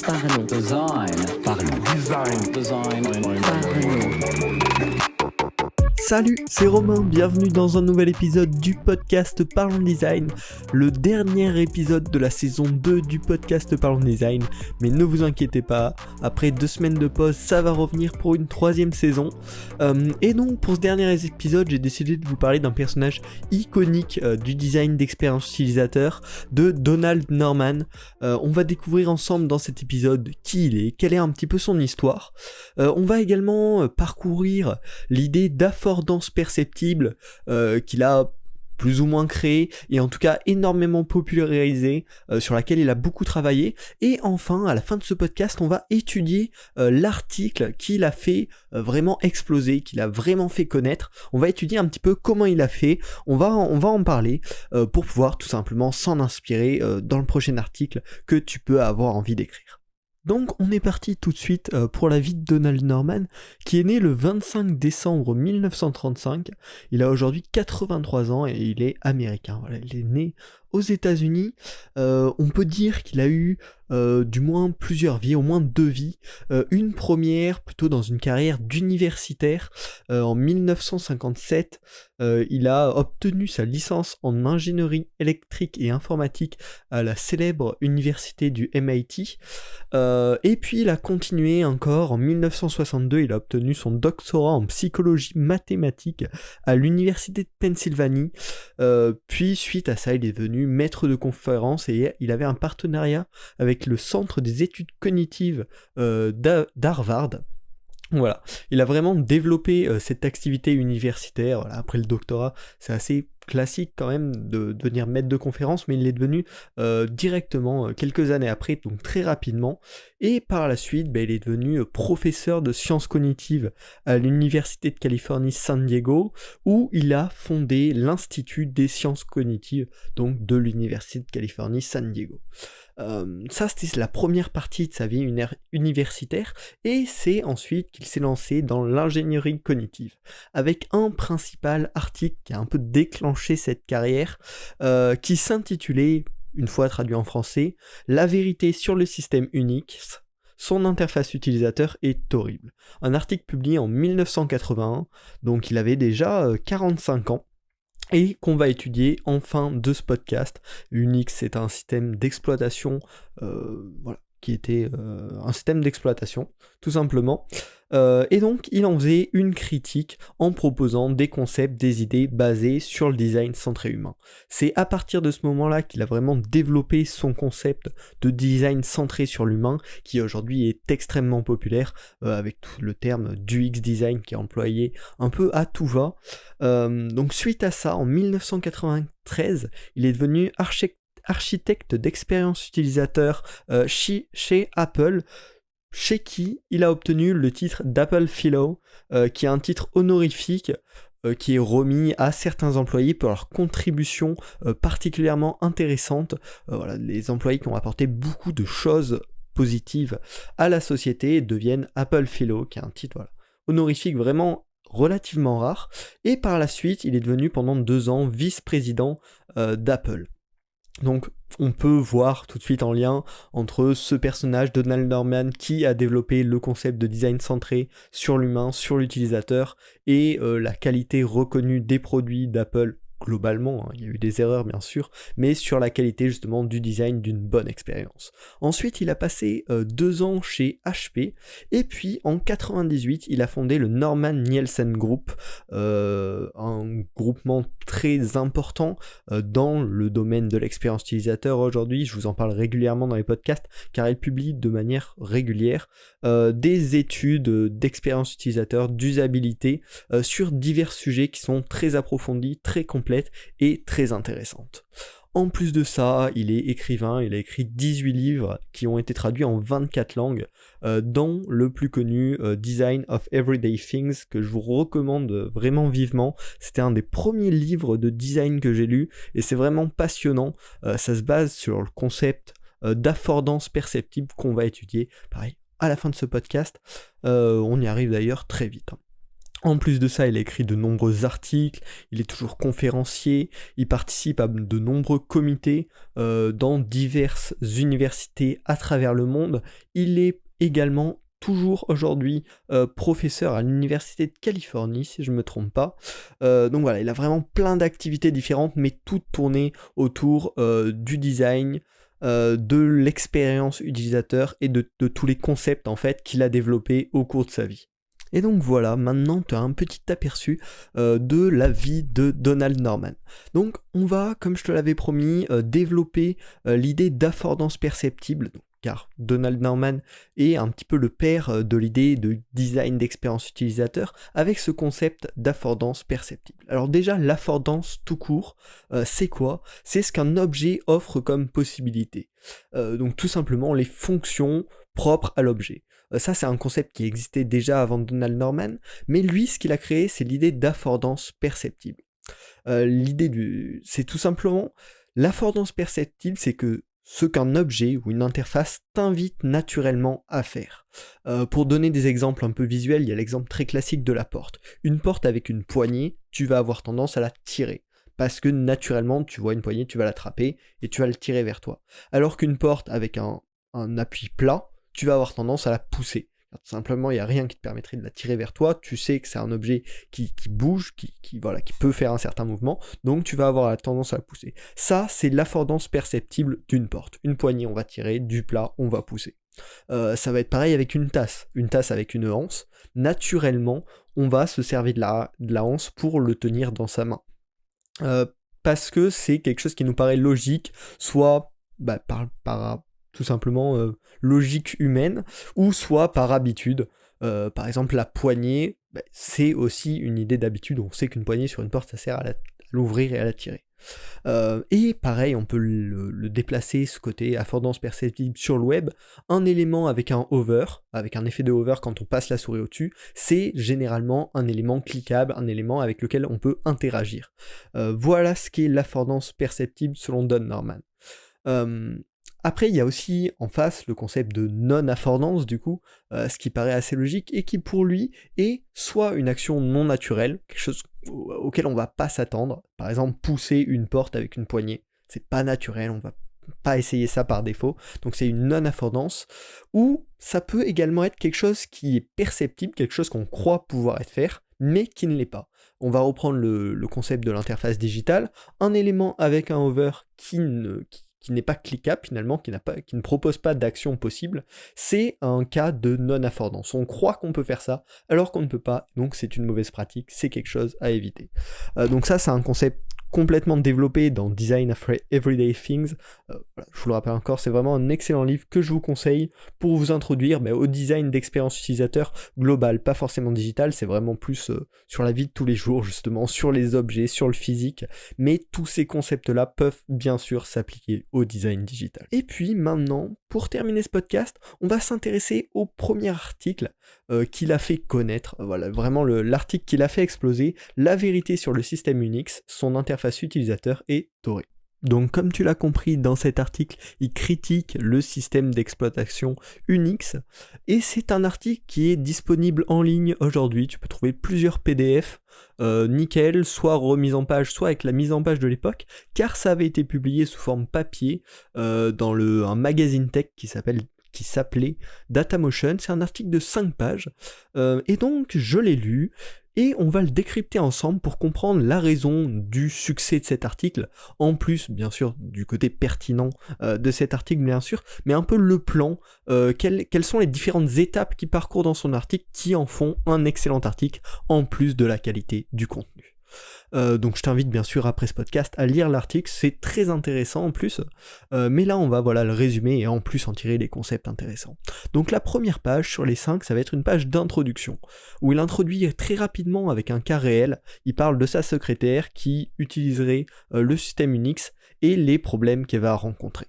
Parlons. Design. Parlons. Design. Design. Parlons. Salut, c'est Romain, bienvenue dans un nouvel épisode du podcast Parlons Design, le dernier épisode de la saison 2 du podcast Parlons Design, mais ne vous inquiétez pas, après 2 semaines de pause, ça va revenir pour une 3e saison, et donc pour ce dernier épisode, j'ai décidé de vous parler d'un personnage iconique du design d'expérience utilisateur, de Donald Norman. On va découvrir ensemble dans cet épisode qui il est, quelle est un petit peu son histoire. On va également parcourir l'idée d'affordance perceptible qu'il a plus ou moins créé et en tout cas énormément popularisé, sur laquelle il a beaucoup travaillé. Et enfin, à la fin de ce podcast, on va étudier l'article qu'il a fait vraiment exploser, qu'il a vraiment fait connaître. On va étudier un petit peu comment il a fait, on va en parler pour pouvoir tout simplement s'en inspirer dans le prochain article que tu peux avoir envie d'écrire. Donc on est parti tout de suite pour la vie de Donald Norman, qui est né le 25 décembre 1935, il a aujourd'hui 83 ans et il est américain, voilà, il est né aux États-Unis. On peut dire qu'il a eu du moins plusieurs vies, au moins 2 vies. Une première plutôt dans une carrière d'universitaire. En 1957, il a obtenu sa licence en ingénierie électrique et informatique à la célèbre université du MIT. Et puis il a continué encore en 1962, il a obtenu son doctorat en psychologie mathématique à l'université de Pennsylvanie. Puis suite à ça, il est devenu maître de conférence et il avait un partenariat avec le Centre des études cognitives d'Harvard. Voilà, il a vraiment développé cette activité universitaire. Voilà, après le doctorat, c'est assez classique quand même de devenir maître de conférence, mais il est devenu directement quelques années après, donc très rapidement. Et par la suite, il est devenu professeur de sciences cognitives à l'Université de Californie San Diego, où il a fondé l'Institut des sciences cognitives, donc de l'Université de Californie San Diego. Ça c'était la première partie de sa vie universitaire, et c'est ensuite qu'il s'est lancé dans l'ingénierie cognitive, avec un principal article qui a un peu déclenché cette carrière, qui s'intitulait, une fois traduit en français, « La vérité sur le système Unix, son interface utilisateur est horrible ». Un article publié en 1981, donc il avait déjà 45 ans. Et qu'on va étudier en fin de ce podcast. Unix, c'est un système d'exploitation, qui était un système d'exploitation, tout simplement. Et donc, il en faisait une critique en proposant des concepts, des idées basées sur le design centré humain. C'est à partir de ce moment-là qu'il a vraiment développé son concept de design centré sur l'humain, qui aujourd'hui est extrêmement populaire, avec tout le terme d'UX design qui est employé un peu à tout va. Donc suite à ça, en 1993, il est devenu architecte d'expérience utilisateur chez Apple, chez qui il a obtenu le titre d'Apple Fellow, qui est un titre honorifique qui est remis à certains employés pour leur contribution particulièrement intéressante. Voilà, les employés qui ont apporté beaucoup de choses positives à la société deviennent Apple Fellow, qui est un titre honorifique vraiment relativement rare. Et par la suite, il est devenu pendant 2 ans vice-président d'Apple. Donc on peut voir tout de suite en lien entre ce personnage, Donald Norman, qui a développé le concept de design centré sur l'humain, sur l'utilisateur, et la qualité reconnue des produits d'Apple globalement, il y a eu des erreurs bien sûr, mais sur la qualité justement du design d'une bonne expérience. Ensuite, il a passé 2 ans chez HP, et puis en 98, il a fondé le Norman Nielsen Group, un groupement très important dans le domaine de l'expérience utilisateur aujourd'hui. Je vous en parle régulièrement dans les podcasts, car il publie de manière régulière des études d'expérience utilisateur, d'usabilité, sur divers sujets qui sont très approfondis, très complètes et très intéressantes. En plus de ça, il est écrivain, il a écrit 18 livres qui ont été traduits en 24 langues, dont le plus connu, Design of Everyday Things, que je vous recommande vraiment vivement. C'était un des premiers livres de design que j'ai lu, et c'est vraiment passionnant. Ça se base sur le concept d'affordance perceptible qu'on va étudier, pareil, à la fin de ce podcast. On y arrive d'ailleurs très vite. En plus de ça, il a écrit de nombreux articles, il est toujours conférencier, il participe à de nombreux comités dans diverses universités à travers le monde. Il est également toujours aujourd'hui professeur à l'université de Californie, si je ne me trompe pas. Donc voilà, il a vraiment plein d'activités différentes, mais toutes tournées autour du design, de l'expérience utilisateur et de tous les concepts en fait qu'il a développés au cours de sa vie. Et donc voilà, maintenant tu as un petit aperçu de la vie de Donald Norman. Donc on va, comme je te l'avais promis, développer l'idée d'affordance perceptible, car Donald Norman est un petit peu le père de l'idée de design d'expérience utilisateur avec ce concept d'affordance perceptible. Alors déjà, l'affordance tout court, c'est quoi ? C'est ce qu'un objet offre comme possibilité. Donc tout simplement les fonctions propres à l'objet. Ça, c'est un concept qui existait déjà avant Donald Norman, mais lui, ce qu'il a créé, c'est l'idée d'affordance perceptible. C'est tout simplement, l'affordance perceptible, c'est que ce qu'un objet ou une interface t'invite naturellement à faire. Pour donner des exemples un peu visuels, il y a l'exemple très classique de la porte. Une porte avec une poignée, tu vas avoir tendance à la tirer. Parce que naturellement, tu vois une poignée, tu vas l'attraper et tu vas le tirer vers toi. Alors qu'une porte avec un appui plat, tu vas avoir tendance à la pousser. Tout simplement, il n'y a rien qui te permettrait de la tirer vers toi, tu sais que c'est un objet qui bouge, qui peut faire un certain mouvement, donc tu vas avoir la tendance à la pousser. Ça, c'est l'affordance perceptible d'une porte. Une poignée, on va tirer, du plat, on va pousser. Ça va être pareil avec une tasse avec une anse. Naturellement, on va se servir de la anse pour le tenir dans sa main. Parce que c'est quelque chose qui nous paraît logique, soit par tout simplement logique humaine, ou soit par habitude. Par exemple, la poignée, c'est aussi une idée d'habitude. On sait qu'une poignée sur une porte, ça sert à l'ouvrir et à la tirer. Et pareil, on peut le déplacer, ce côté affordance perceptible sur le web. Un élément avec un hover, avec un effet de hover quand on passe la souris au-dessus, c'est généralement un élément cliquable, un élément avec lequel on peut interagir. Voilà ce qu'est l'affordance perceptible selon Don Norman. Après, il y a aussi en face le concept de non-affordance, du coup, ce qui paraît assez logique et qui pour lui est soit une action non naturelle, quelque chose auquel on va pas s'attendre, par exemple pousser une porte avec une poignée, c'est pas naturel, on va pas essayer ça par défaut, donc c'est une non-affordance, ou ça peut également être quelque chose qui est perceptible, quelque chose qu'on croit pouvoir être faire, mais qui ne l'est pas. On va reprendre le concept de l'interface digitale, un élément avec un hover qui n'est pas cliquable finalement, qui ne propose pas d'action possible, c'est un cas de non-affordance. On croit qu'on peut faire ça, alors qu'on ne peut pas, donc c'est une mauvaise pratique, c'est quelque chose à éviter. Donc ça, c'est un concept complètement développé dans Design of Everyday Things. Voilà, je vous le rappelle encore, c'est vraiment un excellent livre que je vous conseille pour vous introduire au design d'expérience utilisateur global, pas forcément digital, c'est vraiment plus sur la vie de tous les jours, justement, sur les objets, sur le physique, mais tous ces concepts-là peuvent bien sûr s'appliquer au design digital. Et puis maintenant, pour terminer ce podcast, on va s'intéresser au premier article qu'il a fait connaître, voilà, vraiment l'article qu'il a fait exploser, la vérité sur le système Unix, son interface utilisateur est dorée. Donc comme tu l'as compris dans cet article, il critique le système d'exploitation Unix, et c'est un article qui est disponible en ligne aujourd'hui. Tu peux trouver plusieurs PDF, nickel, soit remise en page, soit avec la mise en page de l'époque, car ça avait été publié sous forme papier dans un magazine tech qui s'appelait Datamotion. C'est un article de 5 pages, et donc je l'ai lu, et on va le décrypter ensemble pour comprendre la raison du succès de cet article, en plus bien sûr du côté pertinent de cet article bien sûr, mais un peu le plan, quelles sont les différentes étapes qu'il parcourt dans son article qui en font un excellent article, en plus de la qualité du contenu. Donc je t'invite bien sûr après ce podcast à lire l'article, c'est très intéressant en plus, mais là on va le résumer et en plus en tirer les concepts intéressants. Donc la première page sur les 5, ça va être une page d'introduction, où il introduit très rapidement avec un cas réel, il parle de sa secrétaire qui utiliserait le système Unix et les problèmes qu'elle va rencontrer.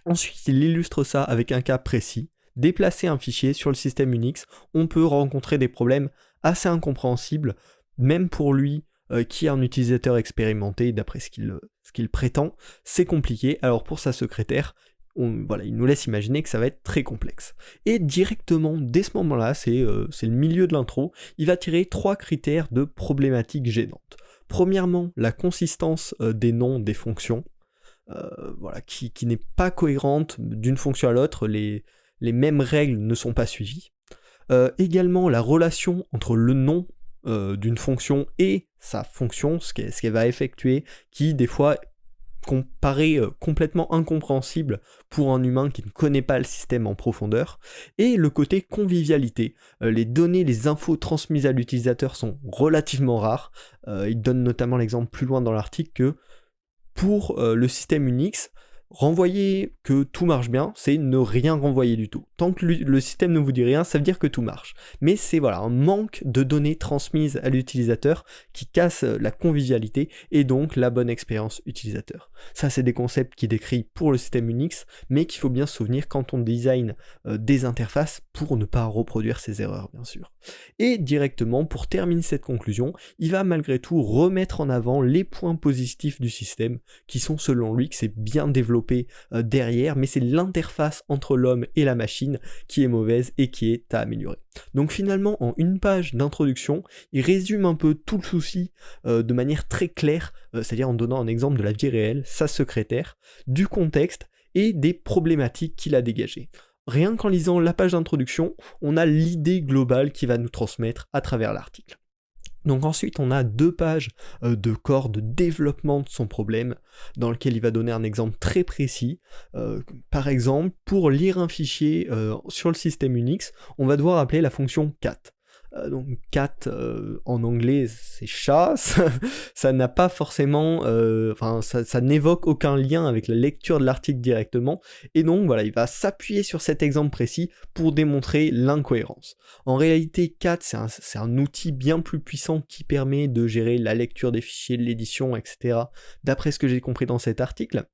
Ensuite il illustre ça avec un cas précis, déplacer un fichier sur le système Unix, on peut rencontrer des problèmes assez incompréhensibles, même pour lui, qui est un utilisateur expérimenté, d'après ce qu'il prétend, c'est compliqué. Alors pour sa secrétaire, il nous laisse imaginer que ça va être très complexe. Et directement, dès ce moment-là, c'est le milieu de l'intro, il va tirer 3 critères de problématiques gênantes. Premièrement, la consistance des noms des fonctions, qui n'est pas cohérente d'une fonction à l'autre, les mêmes règles ne sont pas suivies. Également, la relation entre le nom d'une fonction et sa fonction, ce qu'elle va effectuer, qui des fois paraît complètement incompréhensible pour un humain qui ne connaît pas le système en profondeur, et le côté convivialité. Les données, les infos transmises à l'utilisateur sont relativement rares. Il donne notamment l'exemple plus loin dans l'article que pour le système Unix, renvoyer que tout marche bien, c'est ne rien renvoyer du tout. Tant que le système ne vous dit rien, ça veut dire que tout marche. Mais c'est un manque de données transmises à l'utilisateur qui casse la convivialité et donc la bonne expérience utilisateur. Ça, c'est des concepts qui décrit pour le système Unix, mais qu'il faut bien se souvenir quand on design des interfaces pour ne pas reproduire ces erreurs, bien sûr. Et directement, pour terminer cette conclusion, il va malgré tout remettre en avant les points positifs du système, qui sont selon lui que c'est bien développé derrière, mais c'est l'interface entre l'homme et la machine qui est mauvaise et qui est à améliorer. Donc finalement, en une page d'introduction, il résume un peu tout le souci de manière très claire, c'est-à-dire en donnant un exemple de la vie réelle, sa secrétaire, du contexte et des problématiques qu'il a dégagées. Rien qu'en lisant la page d'introduction, on a l'idée globale qu'il va nous transmettre à travers l'article. Donc ensuite, on a 2 pages de corps de développement de son problème, dans lequel il va donner un exemple très précis. Par exemple, pour lire un fichier sur le système Unix, on va devoir appeler la fonction cat. Donc cat en anglais c'est chat, ça n'a pas forcément, ça n'évoque aucun lien avec la lecture de l'article directement, et donc il va s'appuyer sur cet exemple précis pour démontrer l'incohérence. En réalité, cat c'est un outil bien plus puissant qui permet de gérer la lecture des fichiers, de l'édition, etc. d'après ce que j'ai compris dans cet article,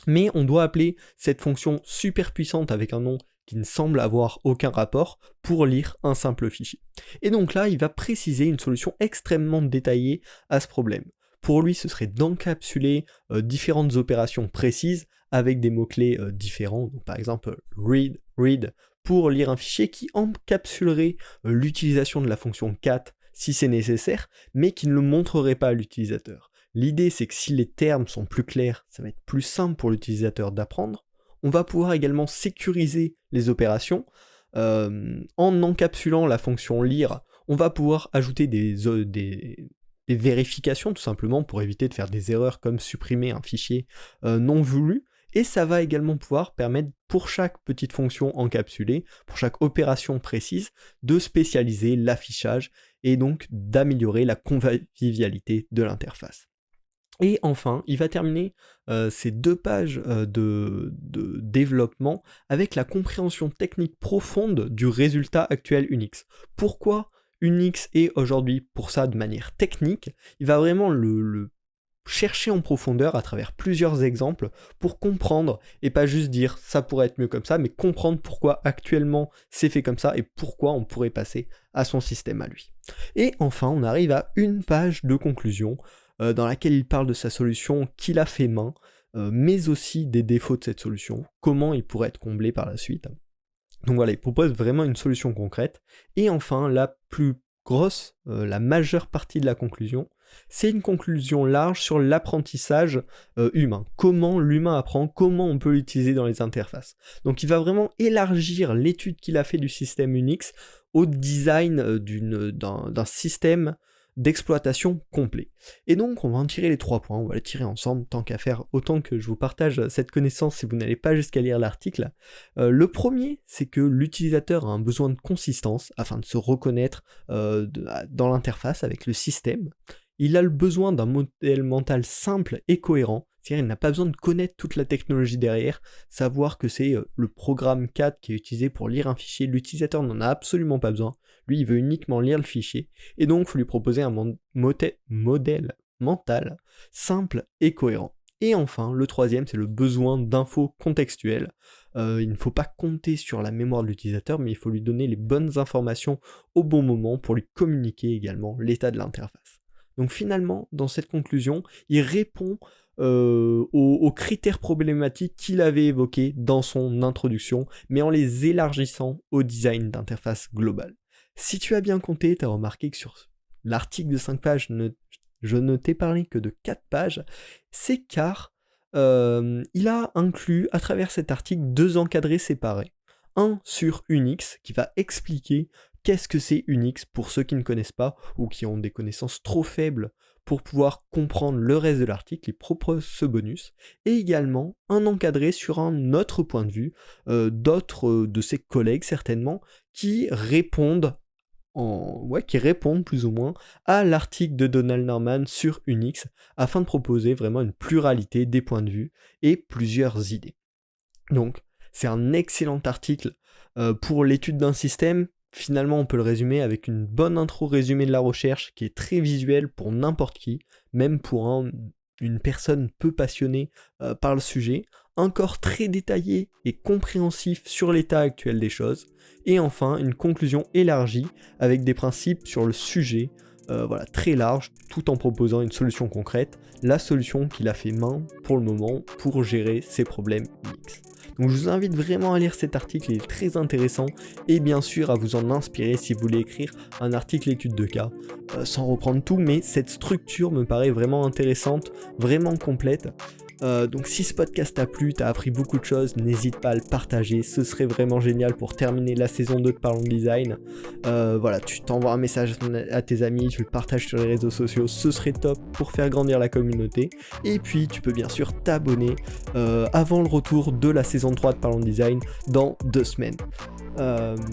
mais on doit appeler cette fonction super puissante avec un nom qui ne semble avoir aucun rapport pour lire un simple fichier. Et donc là, il va préciser une solution extrêmement détaillée à ce problème. Pour lui, ce serait d'encapsuler différentes opérations précises avec des mots-clés différents, donc par exemple read pour lire un fichier qui encapsulerait l'utilisation de la fonction cat si c'est nécessaire, mais qui ne le montrerait pas à l'utilisateur. L'idée, c'est que si les termes sont plus clairs, ça va être plus simple pour l'utilisateur d'apprendre. On va pouvoir également sécuriser les opérations. En encapsulant la fonction lire, on va pouvoir ajouter des vérifications tout simplement pour éviter de faire des erreurs comme supprimer un fichier non voulu. Et ça va également pouvoir permettre pour chaque petite fonction encapsulée, pour chaque opération précise, de spécialiser l'affichage et donc d'améliorer la convivialité de l'interface. Et enfin, il va terminer ces 2 pages de développement avec la compréhension technique profonde du résultat actuel Unix. Pourquoi Unix est aujourd'hui pour ça de manière technique? Il va vraiment le chercher en profondeur à travers plusieurs exemples pour comprendre et pas juste dire ça pourrait être mieux comme ça, mais comprendre pourquoi actuellement c'est fait comme ça et pourquoi on pourrait passer à son système à lui. Et enfin, on arrive à 1 page de conclusion dans laquelle il parle de sa solution qu'il a fait main, mais aussi des défauts de cette solution, comment il pourrait être comblé par la suite. Donc voilà, il propose vraiment une solution concrète. Et enfin, la plus grosse, la majeure partie de la conclusion, c'est une conclusion large sur l'apprentissage humain. Comment l'humain apprend, comment on peut l'utiliser dans les interfaces. Donc il va vraiment élargir l'étude qu'il a fait du système Unix au design d'un système d'exploitation complet. Et donc on va en tirer les 3 points, on va les tirer ensemble, tant qu'à faire, autant que je vous partage cette connaissance si vous n'allez pas jusqu'à lire l'article. Le premier, c'est que l'utilisateur a un besoin de consistance afin de se reconnaître dans l'interface avec le système. Il a le besoin d'un modèle mental simple et cohérent, c'est-à-dire il n'a pas besoin de connaître toute la technologie derrière, savoir que c'est le programme cat qui est utilisé pour lire un fichier, l'utilisateur n'en a absolument pas besoin, lui il veut uniquement lire le fichier, et donc il faut lui proposer un modèle mental simple et cohérent. Et enfin, le troisième, c'est le besoin d'infos contextuelles. Il ne faut pas compter sur la mémoire de l'utilisateur, mais il faut lui donner les bonnes informations au bon moment pour lui communiquer également l'état de l'interface. Donc finalement, dans cette conclusion, il répond aux critères problématiques qu'il avait évoqués dans son introduction, mais en les élargissant au design d'interface globale. Si tu as bien compté, tu as remarqué que sur l'article de 5 pages, je ne t'ai parlé que de 4 pages, c'est car il a inclus à travers cet article 2 encadrés séparés. Un sur Unix qui va expliquer qu'est-ce que c'est Unix pour ceux qui ne connaissent pas ou qui ont des connaissances trop faibles pour pouvoir comprendre le reste de l'article, il propose ce bonus, et également un encadré sur un autre point de vue, d'autres de ses collègues certainement, qui répondent plus ou moins à l'article de Donald Norman sur Unix, afin de proposer vraiment une pluralité des points de vue et plusieurs idées. Donc, c'est un excellent article pour l'étude d'un système. Finalement, on peut le résumer avec une bonne intro résumée de la recherche qui est très visuelle pour n'importe qui, même pour une personne peu passionnée par le sujet, encore très détaillé et compréhensif sur l'état actuel des choses, et enfin une conclusion élargie avec des principes sur le sujet, très large, tout en proposant une solution concrète, la solution qu'il a fait main pour le moment pour gérer ses problèmes Unix. Donc je vous invite vraiment à lire cet article, il est très intéressant, et bien sûr à vous en inspirer si vous voulez écrire un article étude de cas, sans reprendre tout, mais cette structure me paraît vraiment intéressante, vraiment complète. Donc si ce podcast t'a plu, t'as appris beaucoup de choses, n'hésite pas à le partager, ce serait vraiment génial pour terminer la saison 2 de Parlons Design. Tu t'envoies un message à tes amis, tu le partages sur les réseaux sociaux, ce serait top pour faire grandir la communauté. Et puis tu peux bien sûr t'abonner avant le retour de la saison 3 de Parlons Design dans 2 semaines.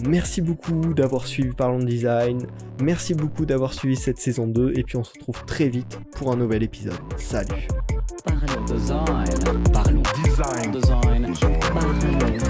Merci beaucoup d'avoir suivi Parlons Design, merci beaucoup d'avoir suivi cette saison 2, et puis on se retrouve très vite pour un nouvel épisode. Salut. Parlons design. Parlons design. Design. Parlons design.